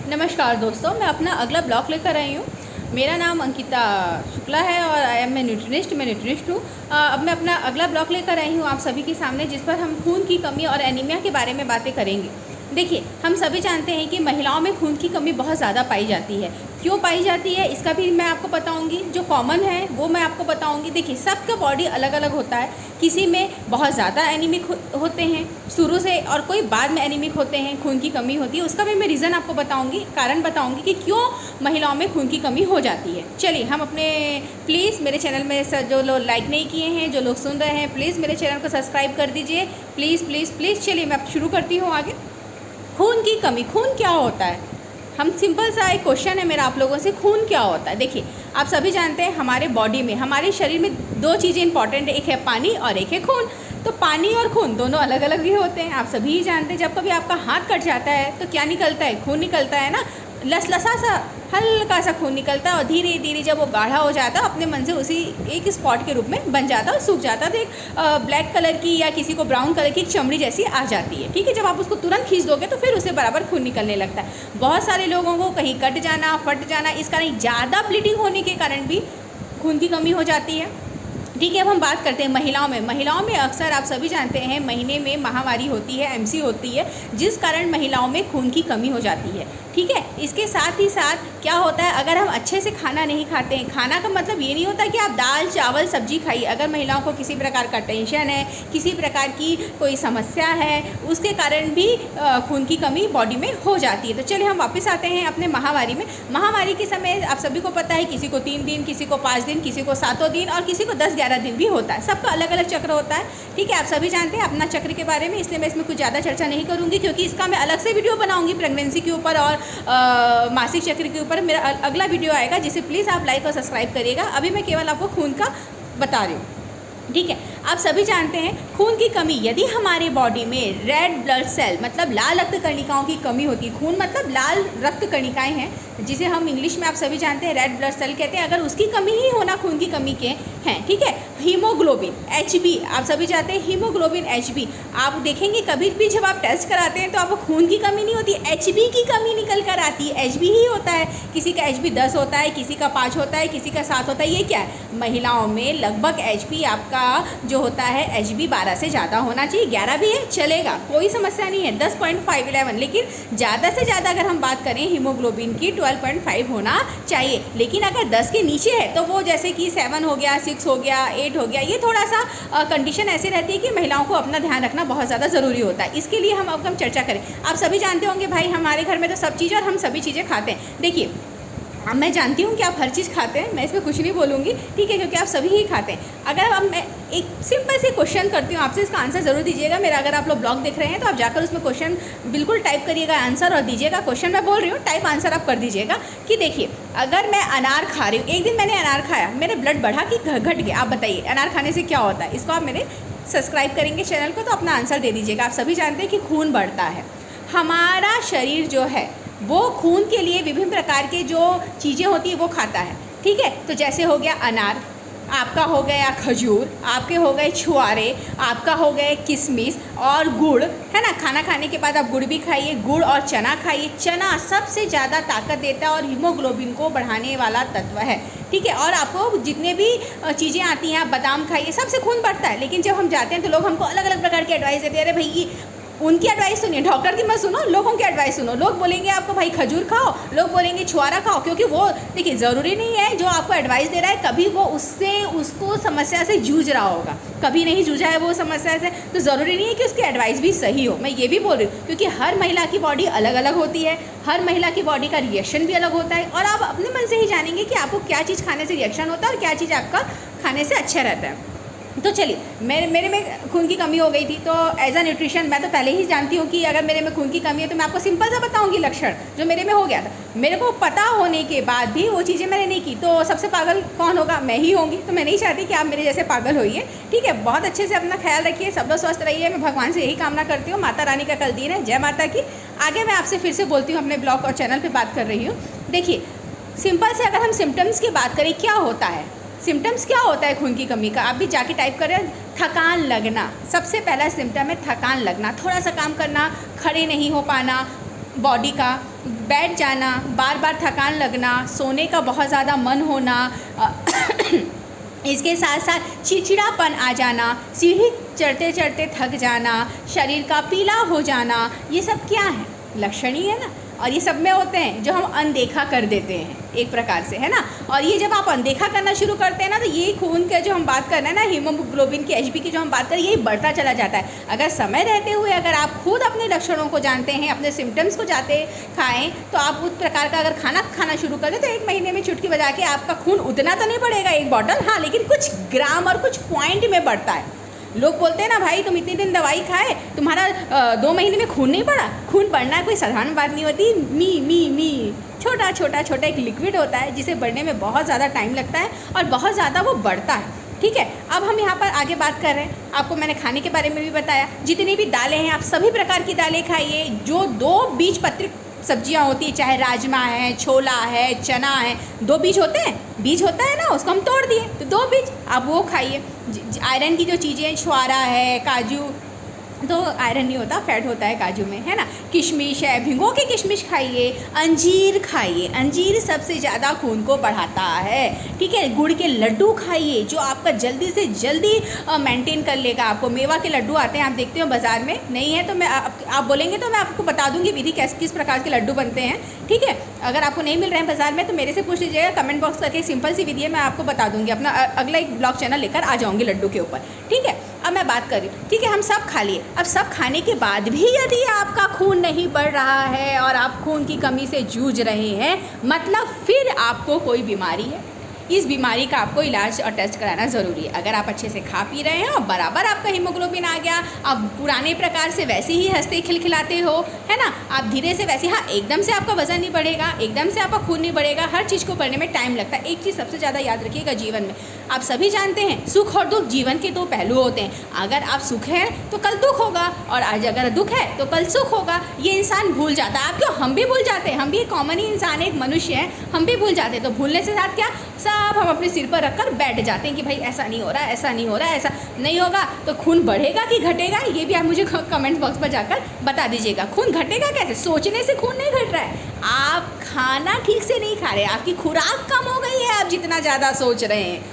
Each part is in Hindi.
नमस्कार दोस्तों, मैं अपना अगला ब्लॉग लेकर आई हूँ। मेरा नाम अंकिता शुक्ला है और आई एम मैं न्यूट्रिनिस्ट हूँ। अब मैं अपना अगला ब्लॉग लेकर आई हूँ आप सभी के सामने, जिस पर हम खून की कमी और एनीमिया के बारे में बातें करेंगे। देखिए, हम सभी जानते हैं कि महिलाओं में खून की कमी बहुत ज़्यादा पाई जाती है। क्यों पाई जाती है इसका भी मैं आपको बताऊंगी। जो कॉमन है वो मैं आपको बताऊंगी। देखिए, सबका बॉडी अलग अलग होता है। किसी में बहुत ज़्यादा एनीमिक होते हैं शुरू से, और कोई बाद में एनीमिक होते हैं, खून की कमी होती है। उसका भी मैं रीज़न आपको बताऊंगी, कारण बताऊंगी कि क्यों महिलाओं में खून की कमी हो जाती है। चलिए, हम अपने प्लीज़ मेरे चैनल में जो लोग लाइक नहीं किए हैं, जो लोग सुन रहे हैं, प्लीज़ मेरे चैनल को सब्सक्राइब कर दीजिए। Please please please. चलिए, मैं शुरू करती हूँ आगे। खून की कमी, खून क्या होता है? हम सिंपल सा एक क्वेश्चन है मेरा आप लोगों से, खून क्या होता है? देखिए, आप सभी जानते हैं हमारे बॉडी में, हमारे शरीर में दो चीज़ें इंपॉर्टेंट है, एक है पानी और एक है खून। तो पानी और खून दोनों अलग अलग भी होते हैं, आप सभी ही जानते हैं। जब कभी आपका हाथ कट जाता है तो क्या निकलता है? खून निकलता है ना। लसलसा सा हल्का सा खून निकलता है और धीरे धीरे जब वो गाढ़ा हो जाता है अपने मन से उसी एक स्पॉट के रूप में बन जाता है और सूख जाता है। तो एक ब्लैक कलर की या किसी को ब्राउन कलर की एक चमड़ी जैसी आ जाती है। ठीक है, जब आप उसको तुरंत खींच दोगे तो फिर उसे बराबर खून निकलने लगता है। बहुत सारे लोगों को कहीं कट जाना, फट जाना, इस कारण ज़्यादा ब्लीडिंग होने के कारण भी खून की कमी हो जाती है। ठीक है, अब हम बात करते हैं महिलाओं में। महिलाओं में अक्सर आप सभी जानते हैं महीने में माहवारी होती है, एमसी होती है, जिस कारण महिलाओं में खून की कमी हो जाती है। ठीक है, इसके साथ ही साथ क्या होता है, अगर हम अच्छे से खाना नहीं खाते हैं, खाना का मतलब ये नहीं होता कि आप दाल चावल सब्जी खाइए। अगर महिलाओं को किसी प्रकार का टेंशन है, किसी प्रकार की कोई समस्या है, उसके कारण भी खून की कमी बॉडी में हो जाती है। तो चलिए, हम वापस आते हैं अपने माहवारी में। माहवारी के समय आप सभी को पता है, किसी को 3 दिन, किसी को 5 दिन, किसी को 7 दिन और किसी को 10-11 दिन भी होता है। सबका अलग अलग चक्र होता है। ठीक है, आप सभी जानते हैं अपना चक्र के बारे में, इसलिए मैं इसमें कुछ ज़्यादा चर्चा नहीं करूँगी, क्योंकि इसका मैं अलग से वीडियो बनाऊँगी प्रेगनेंसी के ऊपर और मासिक चक्र के ऊपर। मेरा अगला वीडियो आएगा, जिसे प्लीज़ आप लाइक और सब्सक्राइब करिएगा। अभी मैं केवल आपको खून का बता रही हूँ। ठीक है, आप सभी जानते हैं खून की कमी, यदि हमारे बॉडी में रेड ब्लड सेल मतलब लाल रक्त कणिकाओं की कमी होती है। खून मतलब लाल रक्त कणिकाएं हैं, जिसे हम इंग्लिश में आप सभी जानते हैं रेड ब्लड सेल कहते हैं। अगर उसकी कमी ही होना खून की कमी के हैं, ठीक है। हीमोग्लोबिन HB, आप सभी जानते हैं हीमोग्लोबिन HB। आप देखेंगे कभी भी जब आप टेस्ट कराते हैं तो आपको खून की कमी नहीं होती, HB की कमी निकल कर आती है। HB ही होता है, किसी का HB 10 होता है, किसी का 5 होता है, किसी का 7 होता है। ये क्या है? महिलाओं में लगभग HB आपका जो होता है HB 12 से ज़्यादा होना चाहिए। 11 भी है चलेगा, कोई समस्या नहीं है। 10.5 11, लेकिन ज़्यादा से ज़्यादा अगर हम बात करें हीमोग्लोबिन की 12.5 होना चाहिए। लेकिन अगर 10 के नीचे है तो वो जैसे कि 7 हो गया, 6 हो गया, 8 हो गया, ये थोड़ा सा कंडीशन ऐसी रहती है कि महिलाओं को अपना ध्यान रखना बहुत ज़्यादा ज़रूरी होता है। इसके लिए हम चर्चा करें। आप सभी जानते होंगे भाई, हमारे घर में तो सब चीज़ और हम सभी चीज़ें खाते हैं। देखिए, अब मैं जानती हूँ कि आप हर चीज़ खाते हैं, मैं इसमें कुछ नहीं बोलूँगी, ठीक है, क्योंकि आप सभी ही खाते हैं। अगर अब मैं एक सिंपल से क्वेश्चन करती हूँ आपसे, इसका आंसर ज़रूर दीजिएगा। मेरा अगर आप लोग ब्लॉग देख रहे हैं तो आप जाकर उसमें क्वेश्चन बिल्कुल टाइप करिएगा, आंसर और दीजिएगा। क्वेश्चन मैं बोल रही हूँ, टाइप आंसर आप कर दीजिएगा। कि देखिए, अगर मैं अनार खा रही हूँ, एक दिन मैंने अनार खाया, मेरे ब्लड बढ़ा कि घट गया? आप बताइए, अनार खाने से क्या होता है? इसको आप मेरे सब्सक्राइब करेंगे चैनल को तो अपना आंसर दे दीजिएगा। आप सभी जानते हैं कि खून बढ़ता है। हमारा शरीर जो है वो खून के लिए विभिन्न प्रकार के जो चीज़ें होती है वो खाता है। ठीक है, तो जैसे हो गया अनार, आपका हो गया खजूर, आपके हो गए छुआरे, आपका हो गए किशमिश और गुड़, है ना। खाना खाने के बाद आप गुड़ भी खाइए, गुड़ और चना खाइए। चना सबसे ज़्यादा ताकत देता है और हीमोग्लोबिन को बढ़ाने वाला तत्व है। ठीक है, और आपको जितने भी चीज़ें आती हैं, आप बादाम खाइए, सबसे खून बढ़ता है। लेकिन जब हम जाते हैं तो लोग हमको अलग अलग प्रकार की एडवाइस देते हैं। अरे भाई, उनकी एडवाइस सुनिए, डॉक्टर की मत सुनो, लोगों की एडवाइस सुनो। लोग बोलेंगे आपको भाई खजूर खाओ, लोग बोलेंगे छुआरा खाओ, क्योंकि वो देखिए ज़रूरी नहीं है जो आपको एडवाइस दे रहा है कभी वो उसको समस्या से जूझ रहा होगा। कभी नहीं जूझा है वो समस्या से, तो ज़रूरी नहीं है कि उसकी एडवाइस भी सही हो। मैं ये भी बोल रही हूँ, क्योंकि हर महिला की बॉडी अलग अलग होती है, हर महिला की बॉडी का रिएक्शन भी अलग होता है, और आप अपने मन से ही जानेंगे कि आपको क्या चीज़ खाने से रिएक्शन होता है और क्या चीज़ आपका खाने से अच्छा रहता है। तो चलिए, मेरे में खून की कमी हो गई थी, तो एज अ न्यूट्रिशन मैं तो पहले ही जानती हूँ कि अगर मेरे में खून की कमी है तो मैं आपको सिंपल सा बताऊँगी लक्षण जो मेरे में हो गया था। मेरे को पता होने के बाद भी वो चीज़ें मैंने नहीं की, तो सबसे पागल कौन होगा? मैं ही होंगी। तो मैं नहीं चाहती कि आप मेरे जैसे पागल होइए। ठीक है, बहुत अच्छे से अपना ख्याल रखिए, सब लोग स्वस्थ रहिए। मैं भगवान से यही कामना करती हूँ। माता रानी का कल दिन है, जय माता की। आगे मैं आपसे फिर से बोलती हूँ, अपने ब्लॉग और चैनल पर बात कर रही हूँ। देखिए, सिंपल से अगर हम सिम्टम्स की बात करें, क्या होता है, सिम्टम्स क्या होता है खून की कमी का, आप भी जाके टाइप करें। थकान लगना, सबसे पहला सिम्टम है थकान लगना। थोड़ा सा काम करना, खड़े नहीं हो पाना, बॉडी का बैठ जाना, बार बार थकान लगना, सोने का बहुत ज़्यादा मन होना, इसके साथ साथ चिड़चिड़ापन आ जाना, सीढ़ी चढ़ते चढ़ते थक जाना, शरीर का पीला हो जाना, ये सब क्या है? लक्षण ही है ना। और ये सब में होते हैं जो हम अनदेखा कर देते हैं एक प्रकार से, है ना। और ये जब आप अनदेखा करना शुरू करते हैं ना, तो ये खून के जो हम बात कर रहे हैं ना, हीमोग्लोबिन की, एचबी की जो हम बात करें, यही बढ़ता चला जाता है। अगर समय रहते हुए अगर आप खुद अपने लक्षणों को जानते हैं, अपने सिम्टम्स को जाते खाएँ, तो आप उस प्रकार का अगर खाना खाना शुरू कर दें तो 1 महीने में चुटकी बजा के आपका खून उतना तो नहीं बढ़ेगा 1 बॉटल, हाँ, लेकिन कुछ ग्राम और कुछ पॉइंट में बढ़ता है। लोग बोलते हैं ना, भाई तुम इतने दिन दवाई खाए, तुम्हारा 2 महीने में खून नहीं बढ़ा। खून बढ़ना कोई साधारण बात नहीं होती। मी छोटा छोटा छोटा एक लिक्विड होता है जिसे बढ़ने में बहुत ज़्यादा टाइम लगता है और बहुत ज़्यादा वो बढ़ता है। ठीक है, अब हम यहाँ पर आगे बात कर रहे हैं। आपको मैंने खाने के बारे में भी बताया, जितनी भी दालें हैं आप सभी प्रकार की दालें खाइए। जो 2 बीज पत्री सब्जियां होती है, चाहे राजमा है, छोला है, चना है, 2 बीज होते हैं, बीज होता है ना, उसको हम तोड़ दिए तो 2 बीज आप वो खाइए। आयरन की जो चीज़ें, छुआरा है, काजू, तो आयरन नहीं होता, फैट होता है काजू में, है ना। किशमिश है, भिगो के किशमिश खाइए। अंजीर खाइए, अंजीर सबसे ज़्यादा खून को बढ़ाता है। ठीक है, गुड़ के लड्डू खाइए जो आपका जल्दी से जल्दी मेंटेन कर लेगा। आपको मेवा के लड्डू आते हैं, आप देखते हो बाज़ार में, नहीं है तो मैं आप बोलेंगे तो मैं आपको बता दूंगी विधि किस प्रकार के लड्डू बनते हैं। ठीक है, अगर आपको नहीं मिल रहे हैं बाज़ार में तो मेरे से पूछ लीजिएगा, कमेंट बॉक्स करके सिंपल सी विधि है, मैं आपको बता दूंगी। अपना अगला एक ब्लॉग चैनल लेकर आ जाऊँगी लड्डू के ऊपर। ठीक है, अब मैं बात कर रही हूँ, ठीक है, हम सब खा लिए। अब सब खाने के बाद भी यदि आपका खून नहीं बढ़ रहा है और आप खून की कमी से जूझ रहे हैं, मतलब फिर आपको कोई बीमारी है। इस बीमारी का आपको इलाज और टेस्ट कराना ज़रूरी है। अगर आप अच्छे से खा पी रहे हैं और बराबर आपका हीमोग्लोबिन आ गया, आप पुराने प्रकार से वैसे ही हंसते खिलखिलाते हो, है ना, आप धीरे से वैसे, हाँ, एकदम से आपका वज़न नहीं बढ़ेगा, एकदम से आपका खून नहीं बढ़ेगा, हर चीज़ को बढ़ने में टाइम लगता है। एक चीज़ सबसे ज़्यादा याद रखिएगा जीवन में, आप सभी जानते हैं सुख और दुख जीवन के 2 पहलू होते हैं। अगर आप सुख हैं तो कल दुख होगा, और आज अगर दुख है तो कल सुख होगा। ये इंसान भूल जाता है। आप क्यों? हम भी भूल जाते हैं, हम भी एक कॉमन ही इंसान है, एक मनुष्य है, हम भी भूल जाते हैं। तो भूलने से साथ क्या, सब हम अपने सिर पर रखकर बैठ जाते हैं कि भाई ऐसा नहीं हो रहा, ऐसा नहीं हो रहा, ऐसा नहीं होगा। तो खून बढ़ेगा कि घटेगा, ये भी आप मुझे कमेंट बॉक्स पर जाकर बता दीजिएगा। खून घटेगा कैसे? सोचने से खून नहीं घट रहा है, आप खाना ठीक से नहीं खा रहे, आपकी खुराक कम हो गई है, आप जितना ज़्यादा सोच रहे हैं।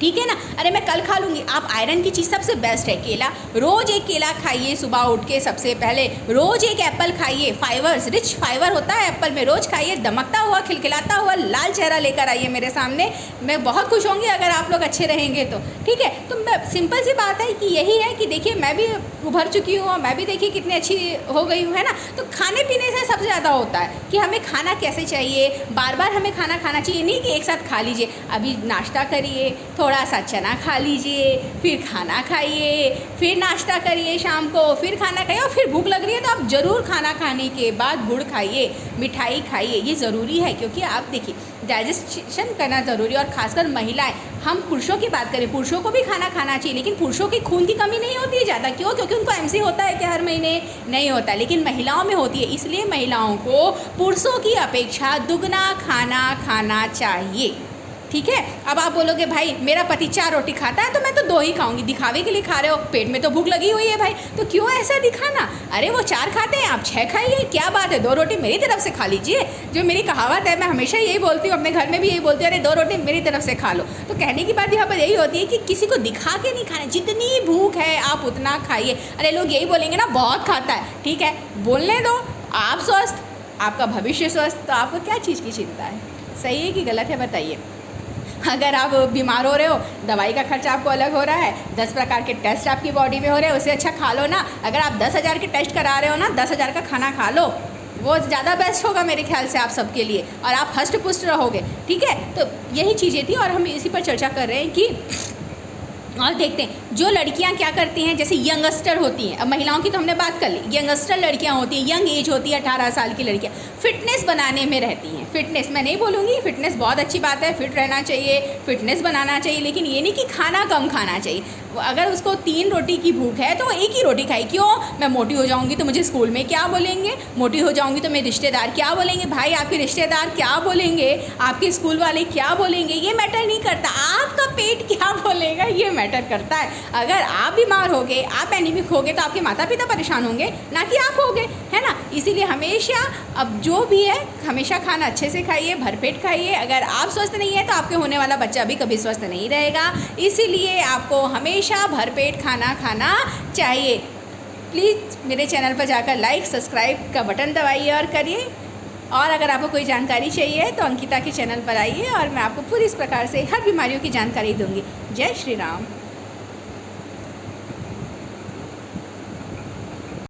ठीक है ना। अरे मैं कल खा लूँगी, आप आयरन की चीज़ सबसे बेस्ट है केला। रोज़ एक केला खाइए सुबह उठ के, सबसे पहले रोज़ एक एप्पल खाइए, फाइबर्स रिच फाइबर होता है एप्पल में, रोज़ खाइए। दमकता हुआ, खिलखिलाता हुआ लाल चेहरा लेकर आइए मेरे सामने, मैं बहुत खुश होंगी अगर आप लोग अच्छे रहेंगे तो। ठीक है, तो मैं सिंपल सी बात है कि यही है कि देखिए मैं भी उभर चुकी हूँ और मैं भी देखिए कितनी अच्छी हो गई हूँ, है ना। तो खाने पीने से सबसे ज़्यादा होता है कि हमें खाना कैसे चाहिए, बार बार हमें खाना खाना चाहिए, नहीं कि एक साथ खा लीजिए। अभी नाश्ता करिए, थोड़ा सा चना खा लीजिए, फिर खाना खाइए, फिर नाश्ता करिए शाम को, फिर खाना खाइए, और फिर भूख लग रही है तो आप ज़रूर खाना खाने के बाद गुड़ खाइए, मिठाई खाइए। ये ज़रूरी है क्योंकि आप देखिए डाइजेशन करना ज़रूरी है। और खासकर महिलाएं, हम पुरुषों की बात करें, पुरुषों को भी खाना खाना चाहिए, लेकिन पुरुषों की खून की कमी नहीं होती है ज़्यादा। क्यों? क्योंकि उनको एमसी होता है कि हर महीने नहीं होता, लेकिन महिलाओं में होती है। इसलिए महिलाओं को पुरुषों की अपेक्षा दुगना खाना खाना चाहिए। ठीक है, अब आप बोलोगे भाई मेरा पति 4 रोटी खाता है तो मैं तो 2 ही खाऊंगी, दिखावे के लिए खा रहे हो, पेट में तो भूख लगी हुई है भाई, तो क्यों ऐसा दिखाना। अरे वो 4 खाते हैं, आप 6 खाइए, क्या बात है, 2 रोटी मेरी तरफ से खा लीजिए। जो मेरी कहावत है, मैं हमेशा यही बोलती हूँ, अपने घर में भी यही बोलती हूँ, अरे 2 रोटी मेरी तरफ से खा लो। तो कहने की बात यहाँ पर यही होती है कि किसी को दिखा के नहीं खाना, जितनी भूख है आप उतना खाइए। अरे लोग यही बोलेंगे ना बहुत खाता है, ठीक है, बोलने दो, आप स्वस्थ, आपका भविष्य स्वस्थ, तो आपको क्या चीज़ की चिंता है। सही है कि गलत है, बताइए। अगर आप बीमार हो रहे हो, दवाई का खर्चा आपको अलग हो रहा है, 10 प्रकार के टेस्ट आपकी बॉडी में हो रहे हैं, उससे अच्छा खा लो ना। अगर आप 10,000 के टेस्ट करा रहे हो ना, 10,000 का खाना खा लो, वो ज़्यादा बेस्ट होगा मेरे ख्याल से आप सबके लिए, और आप हष्ट पुष्ट रहोगे। ठीक है, तो यही चीज़ें थी और हम इसी पर चर्चा कर रहे हैं कि और देखते हैं जो लड़कियां क्या करती हैं, जैसे यंगस्टर होती हैं। अब महिलाओं की तो हमने बात कर ली, यंगस्टर लड़कियां होती हैं, यंग एज होती है, 18 साल की लड़कियां फिटनेस बनाने में रहती हैं। फिटनेस मैं नहीं बोलूँगी, फिटनेस बहुत अच्छी बात है, फिट रहना चाहिए, फिटनेस बनाना चाहिए, लेकिन ये नहीं कि खाना कम खाना चाहिए। अगर उसको 3 रोटी की भूख है तो वो 1 ही रोटी खाए। क्यों? मैं मोटी हो जाऊँगी तो मुझे स्कूल में क्या बोलेंगे, मोटी हो जाऊँगी तो मेरे रिश्तेदार क्या बोलेंगे। भाई आपके रिश्तेदार क्या बोलेंगे, आपके स्कूल वाले क्या बोलेंगे, ये मैटर नहीं करता। आपका पेट क्या बोलेगा ये मैटर करता है। अगर आप बीमार होगे, आप एनीमिक होगे तो आपके माता पिता परेशान होंगे, ना कि आप होगे, है ना। इसीलिए हमेशा अब जो भी है हमेशा खाना अच्छे से खाइए, भरपेट खाइए। अगर आप स्वस्थ नहीं है तो आपके होने वाला बच्चा भी कभी स्वस्थ नहीं रहेगा। इसीलिए आपको हमेशा भरपेट खाना खाना चाहिए। प्लीज़ मेरे चैनल पर जाकर लाइक सब्सक्राइब का बटन दबाइए और करिए। और अगर आपको कोई जानकारी चाहिए तो अंकिता के चैनल पर आइए और मैं आपको पूरी इस प्रकार से हर बीमारियों की जानकारी दूंगी। जय श्री राम।